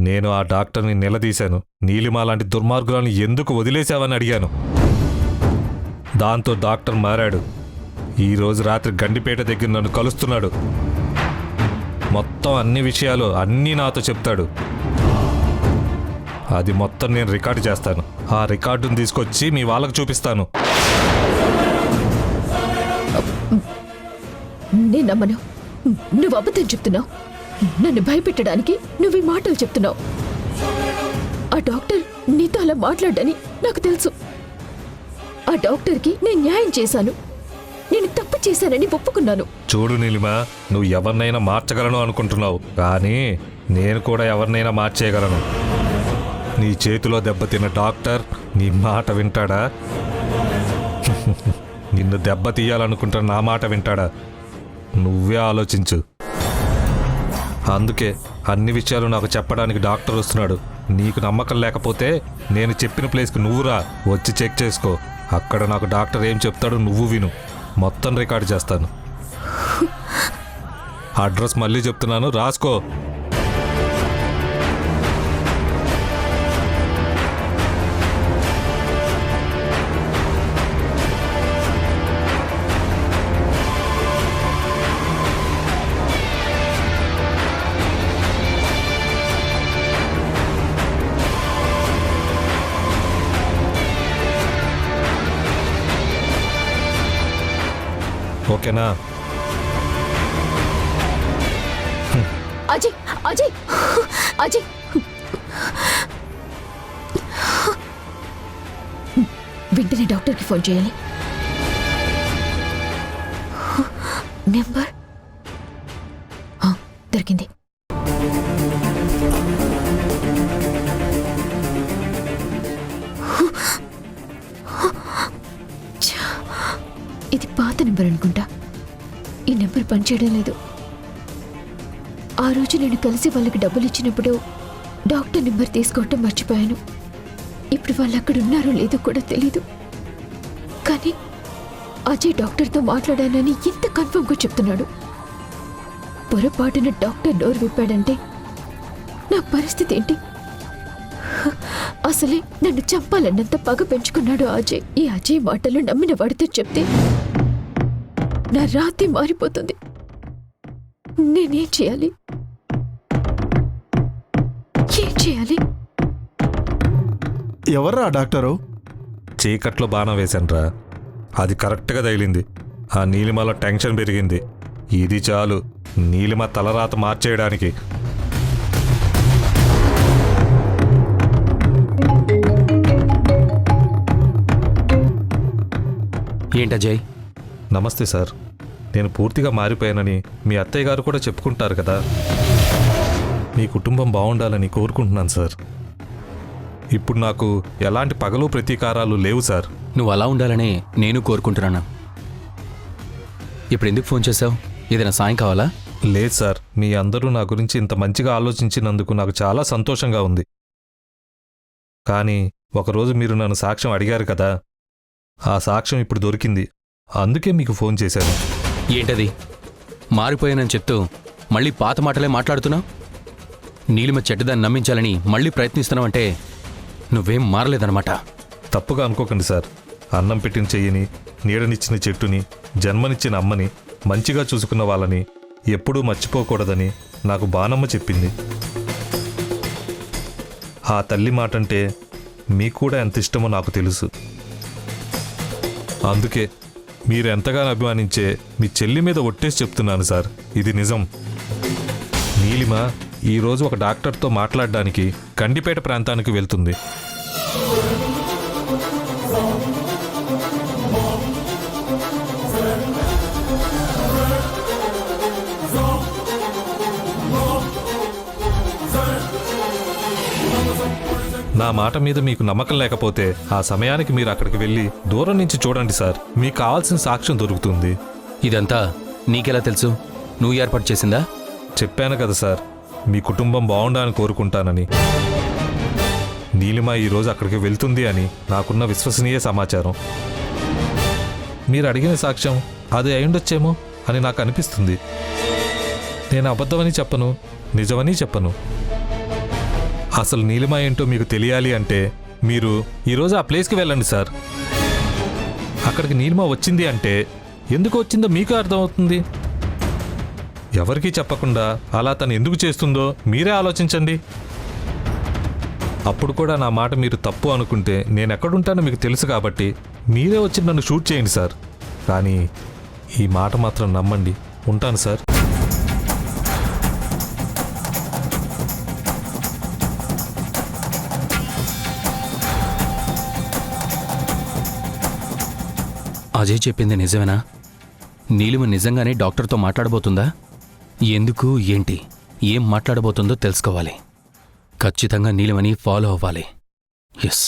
నేను ఆ డాక్టర్ని నిలదీశాను. నీలిమ లాంటి దుర్మార్గులను ఎందుకు వదిలేశావని అడిగాను. దాంతో డాక్టర్ మారాడు. ఈరోజు రాత్రి గండిపేట దగ్గర నన్ను కలుస్తున్నాడు. మొత్తం అన్ని విషయాలు అన్నీ నాతో చెప్తాడు. అది మొత్తం నేను రికార్డు చేస్తాను. ఆ రికార్డును తీసుకొచ్చి మీ వాళ్ళకు చూపిస్తాను. నేను నమ్మను. నువ్వు అబద్ధం చెప్తున్నావు. నన్ను భయపెట్టడానికి నువ్వు ఈ మాటలు చెప్తున్నావు. ఆ డాక్టర్ నీతో అలా మాట్లాడని నాకు తెలుసు. ఆ డాక్టర్కి నేను న్యాయం చేశాను. నేను తప్పు చేశానని ఒప్పుకున్నాను. చూడు నీలిమ, నువ్వు ఎవరినైనా మార్చగలను అనుకుంటున్నావు, కానీ నేను కూడా ఎవరినైనా మార్చేయగలను. నీ చేతిలో దెబ్బతిన్న డాక్టర్ నీ మాట వింటాడా? నిన్ను దెబ్బతీయాలనుకుంటున్న నా మాట వింటాడా? నువ్వే ఆలోచించు. అందుకే అన్ని విషయాలు నాకు చెప్పడానికి డాక్టర్ వస్తున్నాడు. నీకు నమ్మకం లేకపోతే నేను చెప్పిన ప్లేస్కి నువ్వు రా, వచ్చి చెక్ చేసుకో. అక్కడ నాకు డాక్టర్ ఏం చెప్తాడో నువ్వు విను. మొత్తం రికార్డు చేస్తాను. అడ్రస్ మళ్ళీ చెప్తున్నాను, రాసుకో. ఓకేనా? అజయ్, అజయ్, అజయ్, వెంటనే డాక్టర్కి ఫోన్ చేయాలి. నెంబర్ దొరికింది. ఇది పాత నెంబర్ అనుకుంటా. ఈ నెంబర్ పనిచేయడం లేదు. ఆ రోజు నేను కలిసి వాళ్ళకి డబ్బులు ఇచ్చినప్పుడు డాక్టర్ నెంబర్ తీసుకోవటం మర్చిపోయాను. ఇప్పుడు వాళ్ళు అక్కడ ఉన్నారో లేదో కూడా తెలీదు. కానీ అజయ్ డాక్టర్తో మాట్లాడానని ఇంత కన్ఫర్మ్గా చెప్తున్నాడు. పొరపాటున డాక్టర్ నోరు విప్పాడంటే నా పరిస్థితి ఏంటి? అసలే నన్ను చంపాలన్నంత పగ పెంచుకున్నాడు అజయ్. ఈ అజయ్ మాటలు నమ్మిన వాడితో చెప్తే నా రాతి మారిపోతుంది. నేనేం చేయాలి? ఏం చేయాలి? ఎవర్రా డాక్టరు? చీకట్లో బాణం వేశాన్రా, అది కరెక్ట్గా తగిలింది. ఆ నీలిమలో టెన్షన్ పెరిగింది. ఇది చాలు నీలిమ తలరాత మార్చేయడానికి. ఏంటజయ్? నమస్తే సార్. నేను పూర్తిగా మారిపోయానని మీ అత్తయ్య గారు కూడా చెప్పుకుంటారు కదా. మీ కుటుంబం బాగుండాలని కోరుకుంటున్నాను సార్. ఇప్పుడు నాకు ఎలాంటి పగలు ప్రతీకారాలు లేవు సార్. నువ్వు అలా ఉండాలని నేను కోరుకుంటున్నాను. ఇప్పుడు ఎందుకు ఫోన్ చేశావు? ఏదైనా సాయం కావాలా? లేదు సార్, మీ అందరూ నా గురించి ఇంత మంచిగా ఆలోచించినందుకు నాకు చాలా సంతోషంగా ఉంది. కానీ ఒకరోజు మీరు నన్ను సాక్ష్యం అడిగారు కదా, ఆ సాక్ష్యం ఇప్పుడు దొరికింది. అందుకే మీకు ఫోన్ చేశాను. ఏంటది? మారిపోయానని చెప్తూ మళ్ళీ పాత మాటలే మాట్లాడుతున్నావు. నీలిమ చెడ్డదాన్ని నమ్మించాలని మళ్ళీ ప్రయత్నిస్తున్నావంటే నువ్వేం మారలేదన్నమాట. తప్పుగా అనుకోకండి సార్. అన్నం పెట్టిన చెయ్యిని, నీడనిచ్చిన చెట్టుని, జన్మనిచ్చిన అమ్మని, మంచిగా చూసుకున్న వాళ్ళని ఎప్పుడూ మర్చిపోకూడదని నాకు బాణమ్మ చెప్పింది. ఆ తల్లి మాటంటే మీకు కూడా ఎంత ఇష్టమో నాకు తెలుసు. అందుకే మీరు ఎంతగానో అభిమానించే మీ చెల్లి మీద ఒట్టేసి చెప్తున్నాను సార్, ఇది నిజం. నీలిమ ఈరోజు ఒక డాక్టర్తో మాట్లాడడానికి గండిపేట ప్రాంతానికి వెళ్తుంది. నా మాట మీద మీకు నమ్మకం లేకపోతే ఆ సమయానికి మీరు అక్కడికి వెళ్ళి దూరం నుంచి చూడండి సార్. మీకు కావాల్సిన సాక్ష్యం దొరుకుతుంది. ఇదంతా నీకెలా తెలుసు? నువ్వు ఏర్పాటు చేసిందా? చెప్పాను కదా సార్, మీ కుటుంబం బాగుండాలని కోరుకుంటానని. నీలిమ ఈరోజు అక్కడికి వెళ్తుంది అని నాకున్న విశ్వసనీయ సమాచారం. మీరు అడిగిన సాక్ష్యం అదే అయిండొచ్చేమో. అని నాకు అనిపిస్తుంది. నేను అబద్ధమని చెప్పను, నిజమని చెప్పను. అసలు నీలిమ ఏంటో మీకు తెలియాలి అంటే మీరు ఈరోజు ఆ ప్లేస్కి వెళ్ళండి సార్. అక్కడికి నీలిమ వచ్చింది అంటే ఎందుకు వచ్చిందో మీకు అర్థమవుతుంది. ఎవరికీ చెప్పకుండా అలా తను ఎందుకు చేస్తుందో మీరే ఆలోచించండి. అప్పుడు కూడా నా మాట మీరు తప్పు అనుకుంటే నేను ఎక్కడుంటానో మీకు తెలుసు కాబట్టి మీరే వచ్చి నన్ను షూట్ చేయండి సార్. కానీ ఈ మాట మాత్రం నమ్మండి. ఉంటాను సార్. అజయ్ చెప్పింది నిజమేనా? నీలిమ నిజంగానే డాక్టర్తో మాట్లాడబోతుందా? ఎందుకు, ఏంటి, ఏం మాట్లాడబోతుందో తెలుసుకోవాలి. ఖచ్చితంగా నీలిమని ఫాలో అవ్వాలి. ఎస్.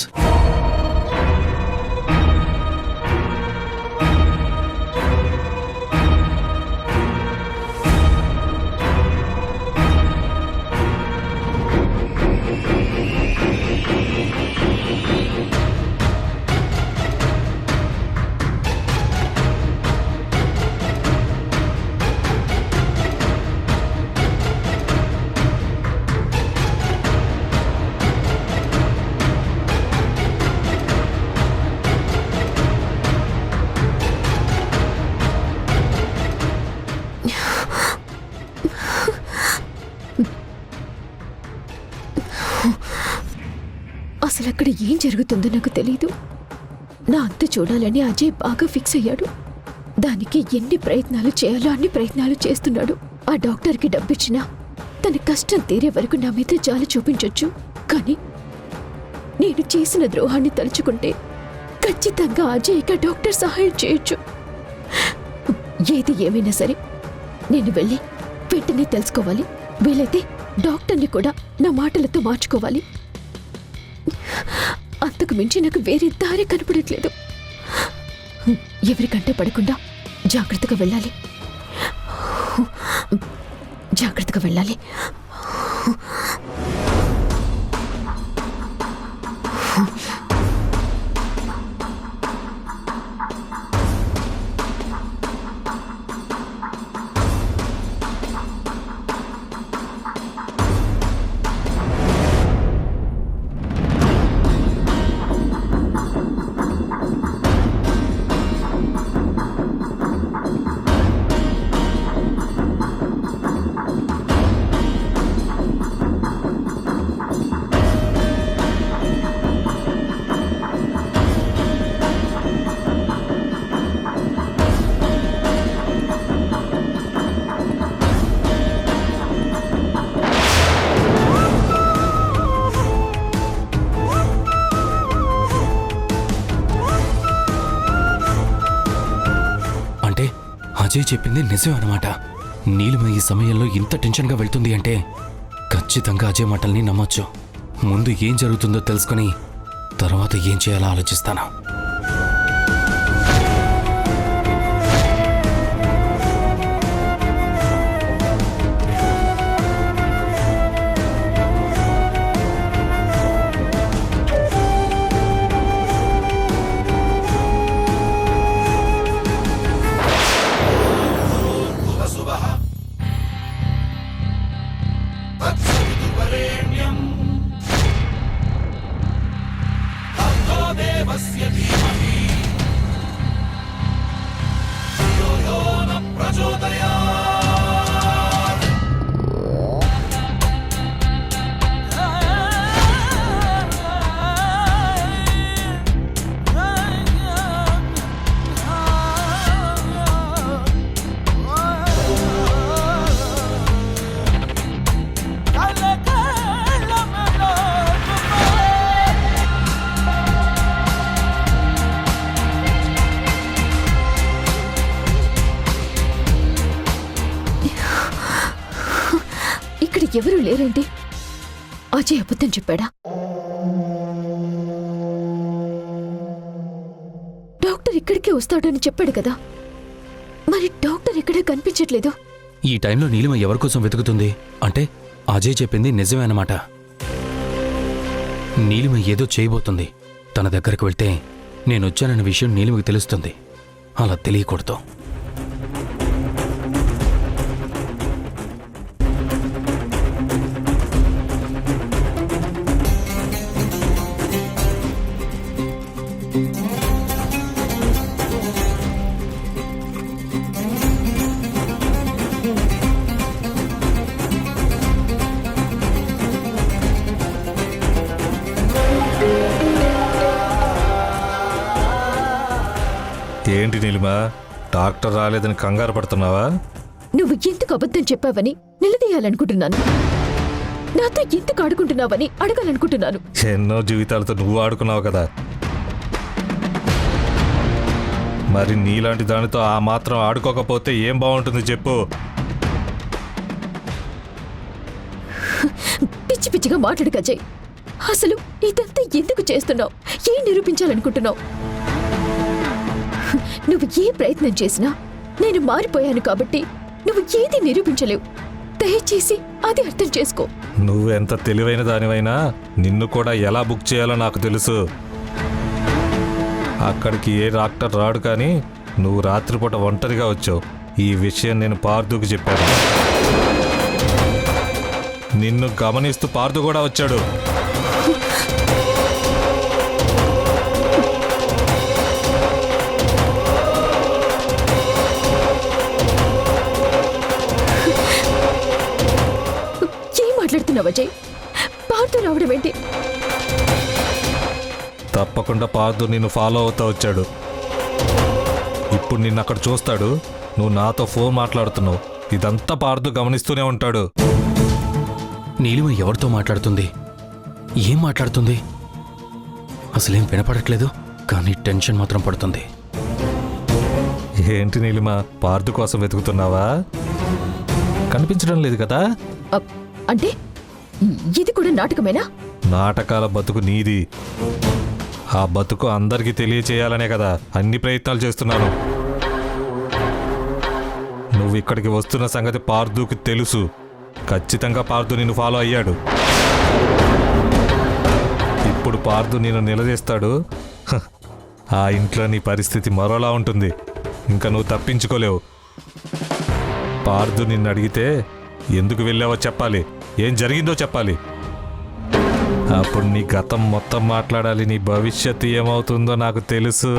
అసలు అక్కడ ఏం జరుగుతుందో నాకు తెలీదు. నా అంత చూడాలని అజయ్ బాగా ఫిక్స్ అయ్యాడు. దానికి ఎన్ని ప్రయత్నాలు చేయాలో అన్ని ప్రయత్నాలు చేస్తున్నాడు. ఆ డాక్టర్కి డబ్బిచ్చినా తన కష్టం తీరే వరకు నా మీద జాలి చూపించొచ్చు. కానీ నేను చేసిన ద్రోహాన్ని తలుచుకుంటే ఖచ్చితంగా అజయ్కి ఆ డాక్టర్ సహాయం చేయొచ్చు. ఏది ఏమైనా సరే నేను వెళ్ళి వెంటనే తెలుసుకోవాలి. వీలైతే డాక్టర్ని కూడా నా మాటలతో మార్చుకోవాలి. అంతకు మించి నాకు వేరే దారి కనపడట్లేదు. ఎవరికంటే పడకుండా జాగ్రత్తగా వెళ్ళాలి. జాగ్రత్తగా వెళ్ళాలి. అజయ్ చెప్పింది నిజం అన్నమాట. నీలిమ ఈ సమయంలో ఇంత టెన్షన్గా వెళ్తుంది అంటే ఖచ్చితంగా అజయ్ మాటల్ని నమ్మొచ్చు. ముందు ఏం జరుగుతుందో తెలుసుకుని తర్వాత ఏం చేయాలో ఆలోచిస్తాను. ఎవరూ లేరండి. అజయ్ అబద్ధం చెప్పాడా? డాక్టర్ ఇక్కడికే వస్తాడని చెప్పాడు కదా, మరి డాక్టర్ ఇక్కడే కనిపించట్లేదు. ఈ టైంలో నీలిమ ఎవరి కోసం వెతుకుతుంది అంటే అజయ్ చెప్పింది నిజమే అన్నమాట. నీలిమ ఏదో చేయబోతుంది. తన దగ్గరకు వెళ్తే నేనొచ్చానన్న విషయం నీలిమకి తెలుస్తుంది. అలా తెలియకూడదు. ఏంటి నీలిమా, డాక్టర్ రాలేదని కంగారు పడుతున్నావా? నువ్వు ఎందుకు అబద్ధం చెప్పావని నిలదీయాలనుకుంటున్నాను. నాతో ఎందుకు ఆడుకుంటున్నావని అడగాలనుకుంటున్నాను. ఎన్నో జీవితాలతో నువ్వు ఆడుకున్నావు కదా, మరి నీలాంటి దానితో ఆ మాత్రం ఆడుకోకపోతే ఏం బాగుంటుంది చెప్పు? పిచ్చి పిచ్చిగా మాట్లాడు అజయ్. అసలు ఇదంతా ఎందుకు చేస్తున్నావు? ఏం నిరూపించాలనుకుంటున్నావు? నువ్వు ఏ ప్రయత్నం చేసినా నేను మారిపోయాను కాబట్టి నువ్వు ఏది నిరూపించలేవు. దయచేసి అది అర్థం చేసుకో. నువ్వు ఎంత తెలివైన దానివైనా నిన్ను కూడా ఎలా బుక్ చేయాలో నాకు తెలుసు. అక్కడికి ఏ డాక్టర్ రాడు, కానీ నువ్వు రాత్రిపూట ఒంటరిగా వచ్చావు. ఈ విషయం నేను పార్థుకు చెప్పాను. నిన్ను గమనిస్తూ పార్థు కూడా వచ్చాడు. ఏం మాట్లాడుతున్నావు అజయ్? పార్థు రావడం ఏంటి? తప్పకుండా పార్థు నిన్ను ఫాలో అవుతా వచ్చాడు. ఇప్పుడు నిన్ను అక్కడ చూస్తాడు. నువ్వు నాతో ఫోన్ మాట్లాడుతున్నావు. ఇదంతా పార్థు గమనిస్తూనే ఉంటాడు. నీలిమ ఎవరితో మాట్లాడుతుంది? ఏం మాట్లాడుతుంది? అసలేం వినపడట్లేదు, కానీ టెన్షన్ మాత్రం పడుతుంది. ఏంటి నీలిమా, పార్థు కోసం వెతుకుతున్నావా? కనిపించడం లేదు కదా? అంటే ఇది కూడా నాటకమేనా? నాటకాల బతుకు నీది. ఆ బతుకు అందరికీ తెలియచేయాలనే కదా అన్ని ప్రయత్నాలు చేస్తున్నాను. నువ్వు ఇక్కడికి వస్తున్న సంగతి పార్థుకి తెలుసు. ఖచ్చితంగా పార్థు నిన్ను ఫాలో అయ్యాడు. ఇప్పుడు పార్థు నిన్ను నిలదీస్తాడు. ఆ ఇంట్లో నీ పరిస్థితి మరోలా ఉంటుంది. ఇంకా నువ్వు తప్పించుకోలేవు. పార్థు నిన్ను అడిగితే ఎందుకు వెళ్ళావో చెప్పాలి, ఏం జరిగిందో చెప్పాలి. అప్పుడు నీ గతం మొత్తం మాట్లాడాలి. నీ భవిష్యత్తు ఏమవుతుందో నాకు తెలుసు.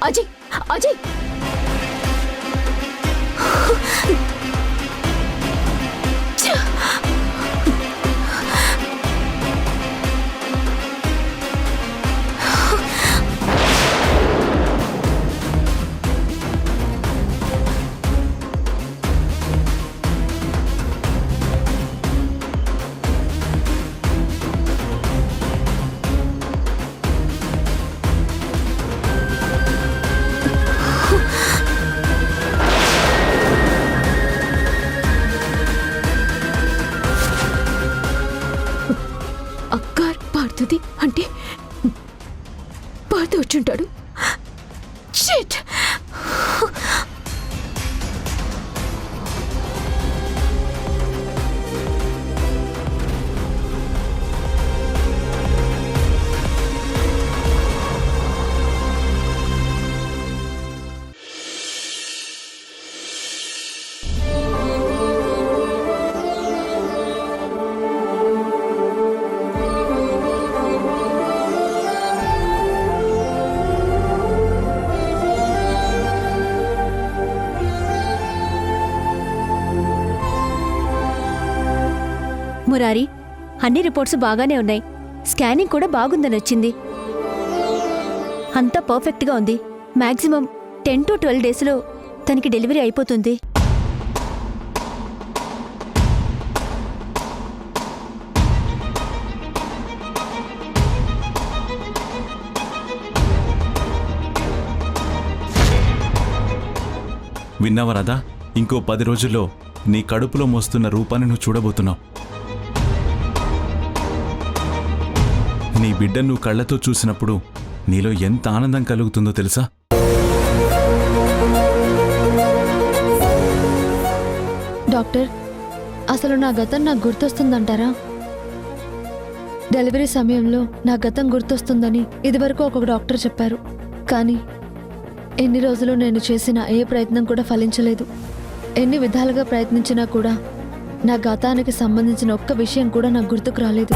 అజయ్ అజయ్ అంటే పార్థు వచ్చుంటాడు. షిట్! మురారి, అన్ని రిపోర్ట్స్ బాగానే ఉన్నాయి. స్కానింగ్ కూడా బాగుందని వచ్చింది. అంతా పర్ఫెక్ట్గా ఉంది. మ్యాక్సిమం 10 to 12 డేస్లో తనకి డెలివరీ అయిపోతుంది. విన్నావా రాధా? ఇంకో 10 రోజుల్లో నీ కడుపులో మోస్తున్న రూపాన్ని నువ్వు చూడబోతున్నావు. నీ బిడ్డ నువ్వు కళ్ళతో చూసినప్పుడు నీలో ఎంత ఆనందం కలుగుతుందో తెలుసా? డాక్టర్, అసలు నా గతం నాకు గుర్తొస్తుందంటారా? డెలివరీ సమయంలో నా గతం గుర్తొస్తుందని ఇదివరకు ఒక డాక్టర్ చెప్పారు. కానీ ఎన్ని రోజులు నేను చేసిన ఏ ప్రయత్నం కూడా ఫలించలేదు. ఎన్ని విధాలుగా ప్రయత్నించినా కూడా నా గతానికి సంబంధించిన ఒక్క విషయం కూడా నాకు గుర్తుకు రాలేదు.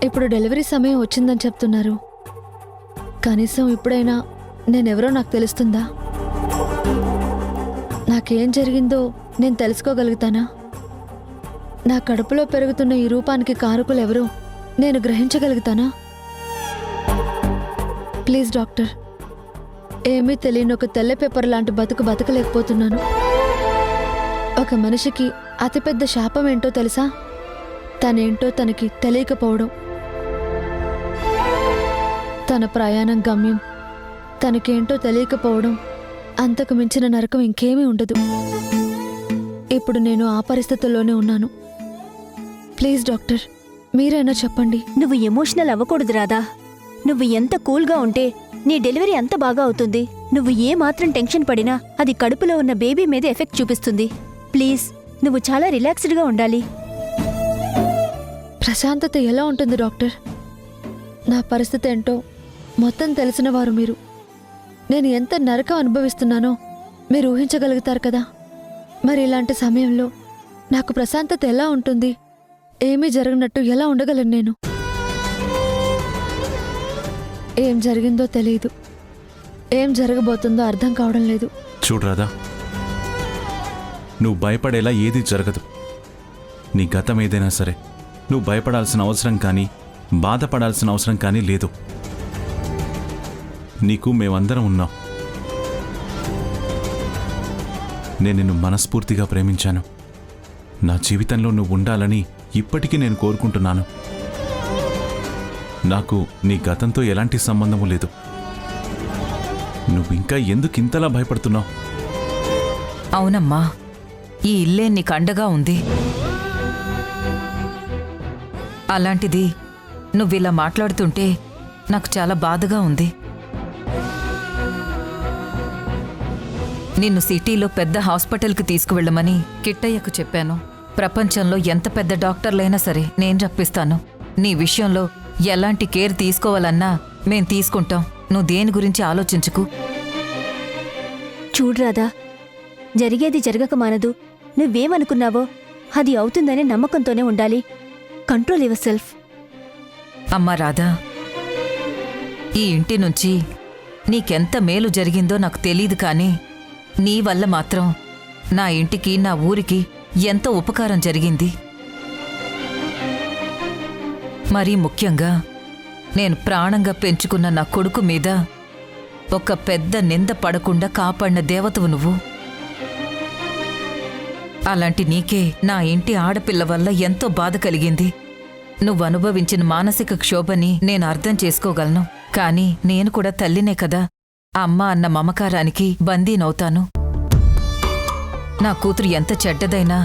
ఇప్పుడు డెలివరీ సమయం వచ్చిందని చెప్తున్నారు. కనీసం ఇప్పుడైనా నేనెవరో నాకు తెలుస్తుందా? నాకేం జరిగిందో నేను తెలుసుకోగలుగుతానా? నా కడుపులో పెరుగుతున్న ఈ రూపానికి కారకులు ఎవరో నేను గ్రహించగలుగుతానా? ప్లీజ్ డాక్టర్, ఏమీ తెలియని ఒక తెల్ల పేపర్ లాంటి బతకలేకపోతున్నాను. ఒక మనిషికి అతిపెద్ద శాపం ఏంటో తెలుసా? తనేంటో తనకి తెలియకపోవడం. తన ప్రయాణం గమ్యం తనకేంటో తెలియకపోవడం అంతకు మించిన నరకం ఇంకేమీ ఉండదు. ఇప్పుడు నేను ఆ పరిస్థితుల్లోనే ఉన్నాను. ప్లీజ్ డాక్టర్, మీరైనా చెప్పండి. నువ్వు ఎమోషనల్ అవ్వకూడదు రాధా. నువ్వు ఎంత కూల్గా ఉంటే నీ డెలివరీ అంత బాగా అవుతుంది. నువ్వు ఏ మాత్రం టెన్షన్ పడినా అది కడుపులో ఉన్న బేబీ మీద ఎఫెక్ట్ చూపిస్తుంది. ప్లీజ్, నువ్వు చాలా రిలాక్స్డ్గా ఉండాలి. ప్రశాంతత ఎలా ఉంటుంది డాక్టర్? నా పరిస్థితి ఏంటో మొత్తం తెలిసిన వారు మీరు. నేను ఎంత నరకం అనుభవిస్తున్నానో మీరు ఊహించగలుగుతారు కదా. మరి ఇలాంటి సమయంలో నాకు ప్రశాంతత ఎలా ఉంటుంది? ఏమీ జరగనట్టు ఎలా ఉండగలను నేను? ఏం జరిగిందో తెలియదు, ఏం జరగబోతుందో అర్థం కావడం లేదు. చూడు రాధా, నువ్వు భయపడేలా ఏదీ జరగదు. నీ గతం ఏదైనా సరే నువ్వు భయపడాల్సిన అవసరం కానీ బాధపడాల్సిన అవసరం కానీ లేదు. నీకు మేమందరం ఉన్నాం. నేను నిన్ను మనస్ఫూర్తిగా ప్రేమించాను. నా జీవితంలో నువ్వు ఉండాలని ఇప్పటికీ నేను కోరుకుంటున్నాను. నాకు నీ గతంతో ఎలాంటి సంబంధము లేదు. నువ్వు ఇంకా ఎందుకు ఇంతలా భయపడుతున్నావు? అవునమ్మా, ఈ ఇల్లే నీకు అండగా ఉంది. అలాంటిది నువ్విలా మాట్లాడుతుంటే నాకు చాలా బాధగా ఉంది. నిన్ను సిటీలో పెద్ద హాస్పిటల్కి తీసుకువెళ్ళమని కిట్టయ్యకు చెప్పాను. ప్రపంచంలో ఎంత పెద్ద డాక్టర్లైనా సరే నేను రప్పిస్తాను. నీ విషయంలో ఎలాంటి కేర్ తీసుకోవాలన్నా మేం తీసుకుంటాం. నువ్వు దేని గురించి ఆలోచించుకు. చూడు రాధా, జరిగేది జరగక మానదు. నువ్వేమనుకున్నావో అది అవుతుందనే నమ్మకంతోనే ఉండాలి. Control your self. అమ్మా రాధా, ఈ ఇంటి నుంచి నీకెంత మేలు జరిగిందో నాకు తెలీదు, కానీ నీ వల్ల మాత్రం నా ఇంటికి నా ఊరికి ఎంతో ఉపకారం జరిగింది. మరీ ముఖ్యంగా నేను ప్రాణంగా పెంచుకున్న నా కొడుకు మీద ఒక పెద్ద నింద పడకుండా కాపాడిన దేవతవు నువ్వు. అలాంటి నీకే నా ఇంటి ఆడపిల్ల వల్ల ఎంతో బాధ కలిగింది. నువ్వు అనుభవించిన మానసిక క్షోభని నేను అర్థం చేసుకోగలను. కానీ నేను కూడా తల్లినే కదా. అమ్మ అన్న మమకారానికి బందీనవుతాను. నా కూతురు ఎంత చెడ్డదైనా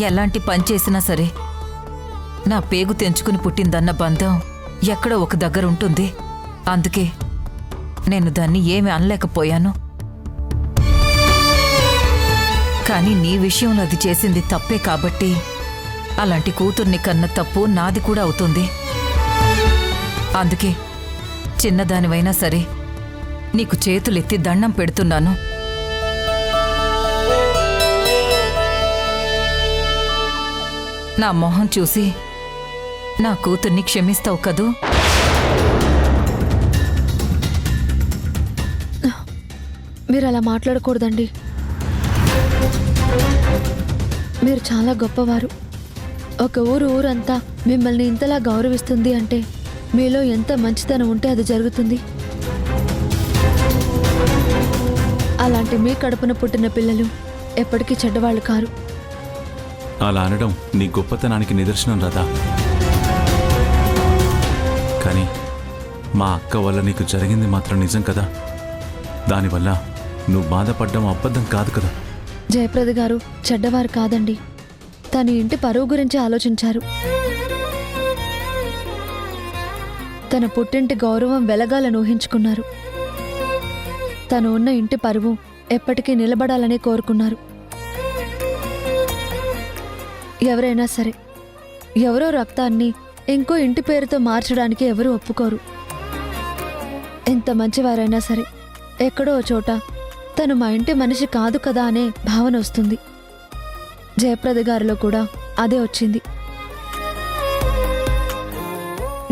ఎలాంటి పని చేసినా సరే నా పేగు తెంచుకుని పుట్టిందన్న బంధం ఎక్కడో ఒక దగ్గర ఉంటుంది. అందుకే నేను దాన్ని ఏమీ అనలేకపోయాను. కానీ నీ విషయంలో అది చేసింది తప్పే కాబట్టి అలాంటి కూతుర్ని కన్న తప్పు నాది కూడా అవుతుంది. అందుకే చిన్నదానివైనా సరే నీకు చేతులెత్తి దండం పెడుతున్నాను. నా మొహం చూసి నా కూతుర్ని క్షమిస్తావు కదూ? మీరు అలా మాట్లాడకూడదండి. మీరు చాలా గొప్పవారు. ఒక ఊరంతా మిమ్మల్ని ఇంతలా గౌరవిస్తుంది అంటే మీలో ఎంత మంచితనం ఉంటే అది జరుగుతుంది. అలాంటి మీ కడుపున పుట్టిన పిల్లలు ఎప్పటికీ చెడ్డవాళ్ళు కారు. అలా అనడం నీ గొప్పతనానికి నిదర్శనం రాదా. కానీ మా అక్క వల్ల నీకు జరిగింది మాత్రం నిజం కదా. దానివల్ల నువ్వు బాధపడ్డం అబద్ధం కాదు కదా. జయప్రద గారు చెడ్డవారు కాదండి. తన ఇంటి పరువు గురించి ఆలోచించారు. తన పుట్టింటి గౌరవం వెలగాలని ఊహించుకున్నారు. తను ఉన్న ఇంటి పరువు ఎప్పటికీ నిలబడాలని కోరుకున్నారు. ఎవరైనా సరే ఎవరో రక్తాన్ని ఇంకో ఇంటి పేరుతో మార్చడానికి ఎవరూ ఒప్పుకోరు. ఎంత మంచివారైనా సరే ఎక్కడో చోట తను మా ఇంటి మనిషి కాదు కదా అనే భావన వస్తుంది. జయప్రద గారిలో కూడా అదే వచ్చింది.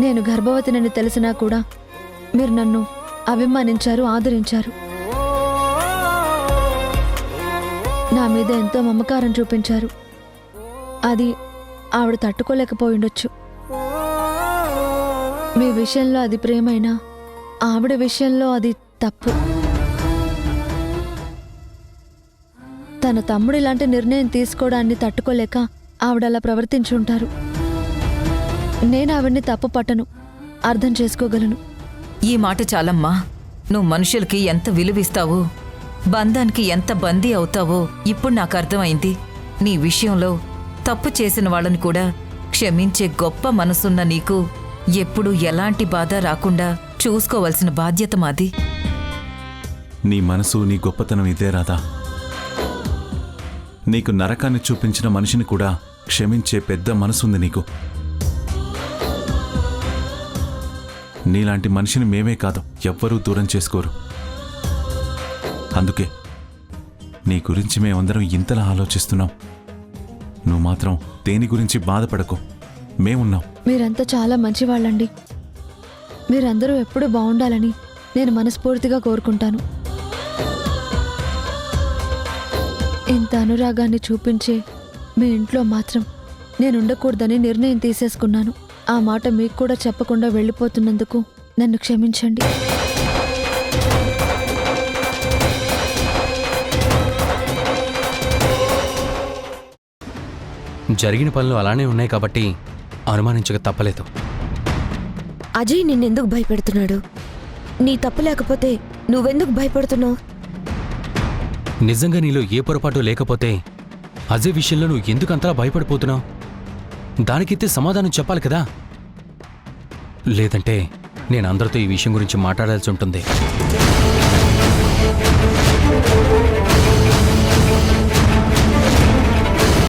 నేను గర్భవతినని తెలిసినా కూడా మీరు నన్ను అభిమానించారు, ఆదరించారు. నా మీద ఎంతో మమకారం చూపించారు. అది ఆవిడ తట్టుకోలేకపోయిండొచ్చు. మీ విషయంలో అది ప్రేమైనా ఆవిడ విషయంలో అది తప్పు. తన తమ్ముడు ఇలాంటి నిర్ణయం తీసుకోవడాన్ని తట్టుకోలేక ఆవిడ అలా ప్రవర్తించుంటారు. నేను ఆవిడ్ని తప్పు పట్టను, అర్థం చేసుకోగలను. ఈ మాట చాలమ్మా. నువ్వు మనుషులకి ఎంత విలువిస్తావో, బంధానికి ఎంత బందీ అవుతావో ఇప్పుడు నాకు అర్థమైంది. నీ విషయంలో తప్పు చేసిన వాళ్ళని కూడా క్షమించే గొప్ప మనసున్న నీకు ఎప్పుడూ ఎలాంటి బాధ రాకుండా చూసుకోవలసిన బాధ్యత మాది. నీ మనసు, నీ గొప్పతనం ఇదే రాధా. నీకు నరకాన్ని చూపించిన మనిషిని కూడా క్షమించే పెద్ద మనసుంది నీకు. నీలాంటి మనిషిని మేమే కాదు, ఎవ్వరూ దూరం చేసుకోరు. అందుకే నీ గురించి మేమందరం ఇంతలా ఆలోచిస్తున్నాం. నువ్వు మాత్రం దేని గురించి బాధపడకు, మేమున్నాం. మీరంతా చాలా మంచివాళ్ళండి. మీరందరూ ఎప్పుడూ బాగుండాలని నేను మనస్ఫూర్తిగా కోరుకుంటాను. ఇంత అనురాగాన్ని చూపించే మీ ఇంట్లో మాత్రం నేను ఉండకూడదని నిర్ణయం తీసేసుకున్నాను. ఆ మాట మీకు కూడా చెప్పకుండా వెళ్ళిపోతున్నందుకు నన్ను క్షమించండి. జరిగిన పనులు అలానే ఉన్నాయి కాబట్టి అనుమానించక తప్పలేదు. అజయ్ నిన్నెందుకు భయపెడుతున్నాడు? నీ తప్పు లేకపోతే నువ్వెందుకు భయపడుతున్నావు? నిజంగా నీలో ఏ పొరపాటు లేకపోతే అజయ్ విషయంలో నువ్వు ఎందుకు అంతలా భయపడిపోతున్నావు? దానికైతే సమాధానం చెప్పాలి కదా. లేదంటే నేను అందరితో ఈ విషయం గురించి మాట్లాడాల్సి ఉంటుంది.